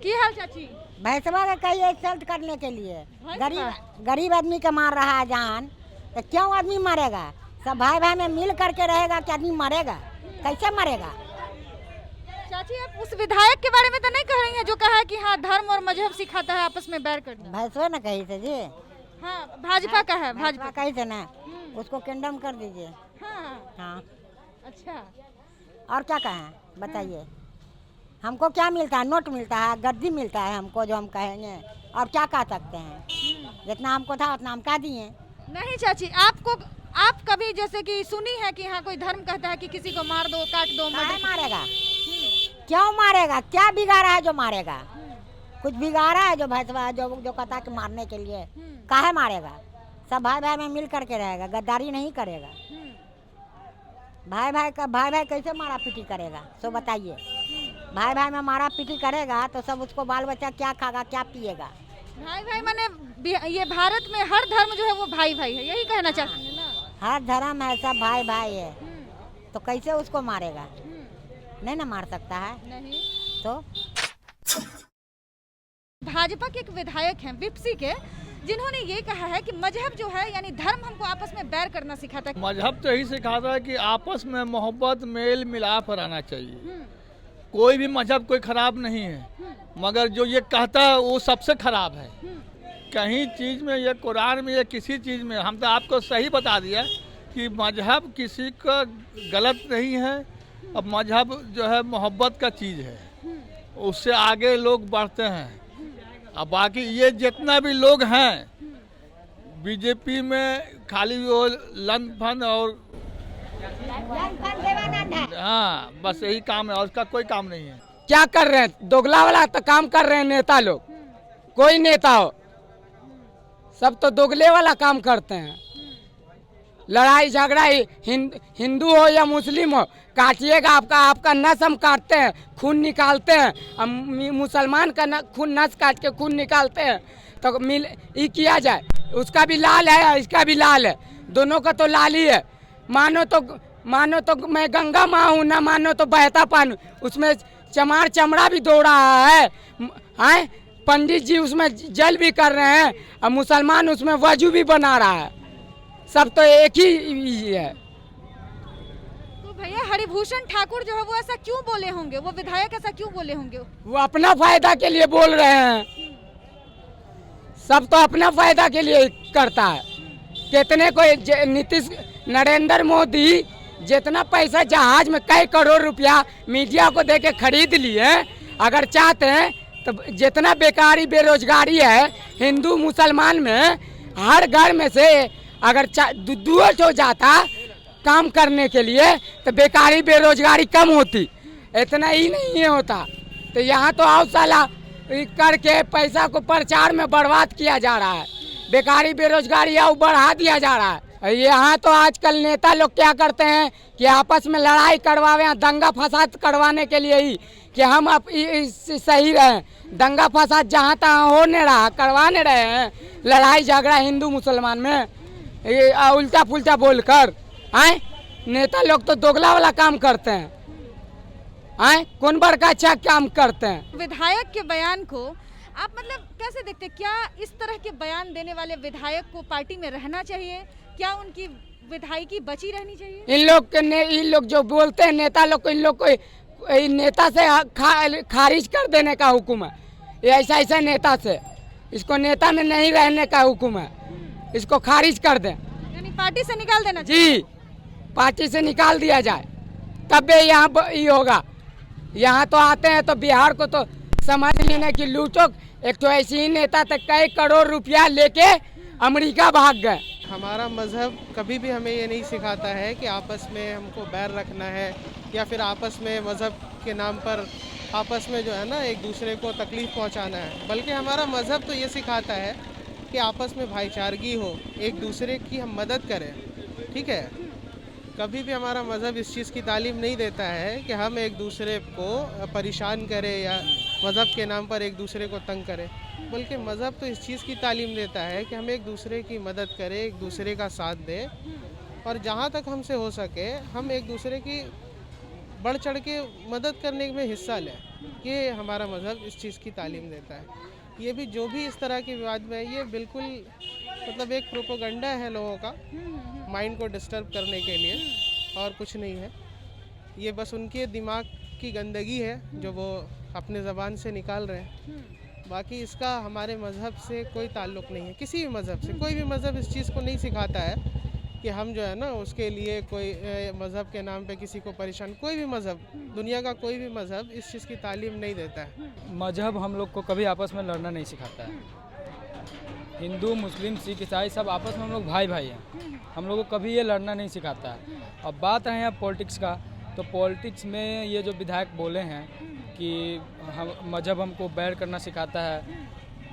की हाल चाची? भैंसवा का कई इंसल्ट करने के लिए गरीब आदमी का मार रहा है जान, तो क्यों आदमी मरेगा? सब भाई भाई में मिल करके रहेगा कि आदमी मरेगा? कैसे मरेगा? चाची आप उस विधायक के बारे में तो नहीं कह रही हैं जो कहा है कि हाँ धर्म और मजहब सिखाता है आपस में बैर करना? भैंसवा न कही थे जी, हाँ भाजपा का है, भाजपा कही थे ना, उसको कंडम कर दीजिए। हाँ हाँ, अच्छा। और क्या कहें बताइए? हमको क्या मिलता है? नोट मिलता है, गद्दी मिलता है हमको जो हम कहेंगे, और क्या कह सकते हैं? जितना हमको था उतना हम कह दिए। नहीं चाची, आप कभी जैसे कि सुनी है कि हाँ कोई धर्म कहता है कि किसी को मार दो, काट दो, काहे मर्डर मारेगा? क्यों मारेगा? क्या बिगाड़ा है जो मारेगा? कुछ बिगाड़ा है जो भैंसवा जो कहता है कि मारने के लिए? काहे मारेगा? सब भाई भाई में मिल करके रहेगा, गद्दारी नहीं करेगा। भाई भाई कैसे मारा पीटी करेगा? सो बताइए। भाई भाई में मारा पीटी करेगा तो सब उसको बाल बच्चा क्या खागा, क्या पिएगा? भाई भाई माने ये भारत में हर धर्म जो है वो भाई भाई है, यही कहना चाहती है ना? हर धर्म है, सब भाई भाई है, तो कैसे उसको मारेगा? नहीं ना मार सकता है। नहीं तो भाजपा के एक विधायक हैं विपसी के, जिन्होंने ये कहा है कि मजहब जो है यानी धर्म हमको आपस में बैर करना सिखाता है। मजहब तो यही सिखाता है कि आपस में मोहब्बत मेल मिलाप रहना चाहिए। कोई भी मजहब कोई खराब नहीं है, मगर जो ये कहता है वो सबसे खराब है। कहीं चीज़ में, ये कुरान में या किसी चीज़ में, हम तो आपको सही बता दिया कि मजहब किसी का गलत नहीं है। अब मजहब जो है मोहब्बत का चीज़ है, उससे आगे लोग बढ़ते हैं। अब बाकी ये जितना भी लोग हैं बीजेपी में, खाली वो लन फन और हाँ बस यही काम है, और उसका कोई काम नहीं है। क्या कर रहे हैं? दोगला वाला तो काम कर रहे हैं नेता लोग। कोई नेता हो, सब तो दोगले वाला काम करते हैं। लड़ाई झगड़ा हिंदू हो या मुस्लिम हो, काटिएगा आपका नस हम काटते हैं, खून निकालते हैं। हम मुसलमान का खून नस काट के खून निकालते हैं, तो ये किया जाए। उसका भी लाल है, इसका भी लाल है, दोनों का तो लाल ही है। मानो तो मैं गंगा माँ हूँ, ना मानो तो बहता पानी। उसमें चमार चमड़ा भी दो रहा है, पंडित जी उसमें जल भी कर रहे हैं, और मुसलमान उसमें वजू भी बना रहा है। सब तो एक ही है। तो भैया हरिभूषण ठाकुर जो है वो ऐसा क्यों बोले होंगे? वो विधायक ऐसा क्यों बोले होंगे? वो अपना फायदा के लिए बोल रहे हैं। सब तो अपना फायदा के लिए करता है। कितने को नरेंद्र मोदी जितना पैसा जहाज में कई करोड़ रुपया मीडिया को देके खरीद लिए, अगर चाहते हैं तो जितना बेकारी बेरोजगारी है हिंदू मुसलमान में, हर घर में से अगर दूर हो जाता काम करने के लिए तो बेकारी बेरोजगारी कम होती। इतना ही नहीं होता। तो यहाँ तो आओ साला करके पैसा को प्रचार में बर्बाद किया जा रहा है, बेकारी बेरोजगारी आओ बढ़ा दिया जा रहा है। यहाँ तो आजकल नेता लोग क्या करते हैं कि आपस में लड़ाई करवावे, दंगा फसाद करवाने के लिए ही कि हम अब सही रहें। दंगा फसाद जहाँ तहाँ होने रहा, करवाने रहे हैं लड़ाई झगड़ा हिंदू मुसलमान में, ये उल्टा पुल्टा बोलकर। आए नेता लोग तो दोगला वाला काम करते हैं। आए कौन बड़का अच्छा काम करते हैं? विधायक के बयान को आप मतलब कैसे देखते हैं? क्या इस तरह के बयान देने वाले विधायक को पार्टी में रहना चाहिए? क्या उनकी विधायकी बची रहनी चाहिए? इन लोग जो बोलते हैं नेता लोग को, इन लोग को नेता से खारिज कर देने का हुक्म है। ये ऐसा नेता से, इसको नेता में नहीं रहने का हुक्म है, इसको खारिज कर दें। यानी पार्टी से निकाल देना चाहिए? जी, पार्टी से निकाल दिया जाए, तब यहाँ ये होगा। यहाँ तो आते हैं तो बिहार को तो समझ लेने की लूटो। एक तो ऐसे ही नेता तक कई करोड़ रुपया लेके अमेरिका भाग गए। हमारा मज़हब कभी भी हमें ये नहीं सिखाता है कि आपस में हमको बैर रखना है, या फिर आपस में मज़हब के नाम पर आपस में जो है ना एक दूसरे को तकलीफ़ पहुंचाना है। बल्कि हमारा मज़हब तो ये सिखाता है कि आपस में भाईचारगी हो, एक दूसरे की हम मदद करें। ठीक है, कभी भी हमारा मज़हब इस चीज़ की तालीम नहीं देता है कि हम एक दूसरे को परेशान करें या मज़हब के नाम पर एक दूसरे को तंग करें। बल्कि मज़हब तो इस चीज़ की तालीम देता है कि हम एक दूसरे की मदद करें, एक दूसरे का साथ दें, और जहाँ तक हमसे हो सके हम एक दूसरे की बढ़ चढ़ के मदद करने में हिस्सा लें। ये हमारा मज़हब इस चीज़ की तालीम देता है। ये भी जो भी इस तरह के विवाद में है, ये बिल्कुल मतलब एक प्रोपोगंडा है लोगों का, माइंड को डिस्टर्ब करने के लिए, और कुछ नहीं है। ये बस उनके दिमाग की गंदगी है जो वो अपने ज़बान से निकाल रहे हैं। बाकी इसका हमारे मज़हब से कोई ताल्लुक़ नहीं है, किसी भी मज़हब से। कोई भी मज़हब इस चीज़ को नहीं सिखाता है कि हम जो है ना उसके लिए कोई मज़हब के नाम पे किसी को परेशान, कोई भी मज़हब, दुनिया का कोई भी मज़हब इस चीज़ की तालीम नहीं देता है। मजहब हम लोग को कभी आपस में लड़ना नहीं सिखाता है। हिंदू, मुस्लिम, सिख, ईसाई सब आपस में हम लोग भाई भाई हैं। हम लोग को कभी ये लड़ना नहीं सिखाता है। अब बात रहे हैं पॉलिटिक्स का, तो पॉलिटिक्स में ये जो विधायक बोले हैं कि हम मजहब हमको बैर करना सिखाता है,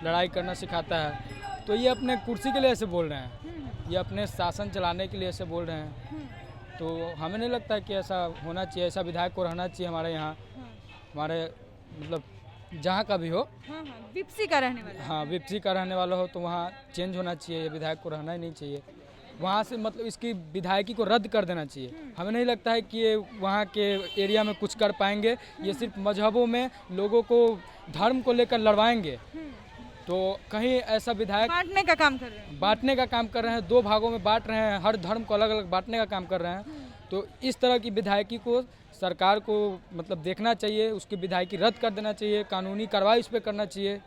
लड़ाई करना सिखाता है, तो ये अपने कुर्सी के लिए ऐसे बोल रहे हैं, ये अपने शासन चलाने के लिए ऐसे बोल रहे हैं। तो हमें नहीं लगता कि ऐसा होना चाहिए, ऐसा विधायक को रहना चाहिए हमारे यहाँ, हमारे मतलब जहाँ का भी हो। विपसी का रहने वाला। हाँ, विपसी का रहने वाला हो तो वहाँ चेंज होना चाहिए, ये विधायक को रहना ही नहीं चाहिए वहाँ से, मतलब इसकी विधायकी को रद्द कर देना चाहिए। हमें नहीं लगता है कि ये वहाँ के एरिया में कुछ कर पाएंगे। ये सिर्फ मजहबों में लोगों को धर्म को लेकर लड़वाएंगे। तो कहीं ऐसा विधायक बांटने का काम कर रहे हैं। बांटने का काम कर रहे हैं, दो भागों में बांट रहे हैं, हर धर्म को अलग अलग बांटने का काम कर रहे हैं। तो इस तरह की विधायकी को सरकार को मतलब देखना चाहिए, उसकी विधायकी रद्द कर देना चाहिए, कानूनी कार्रवाई उस पर करना चाहिए।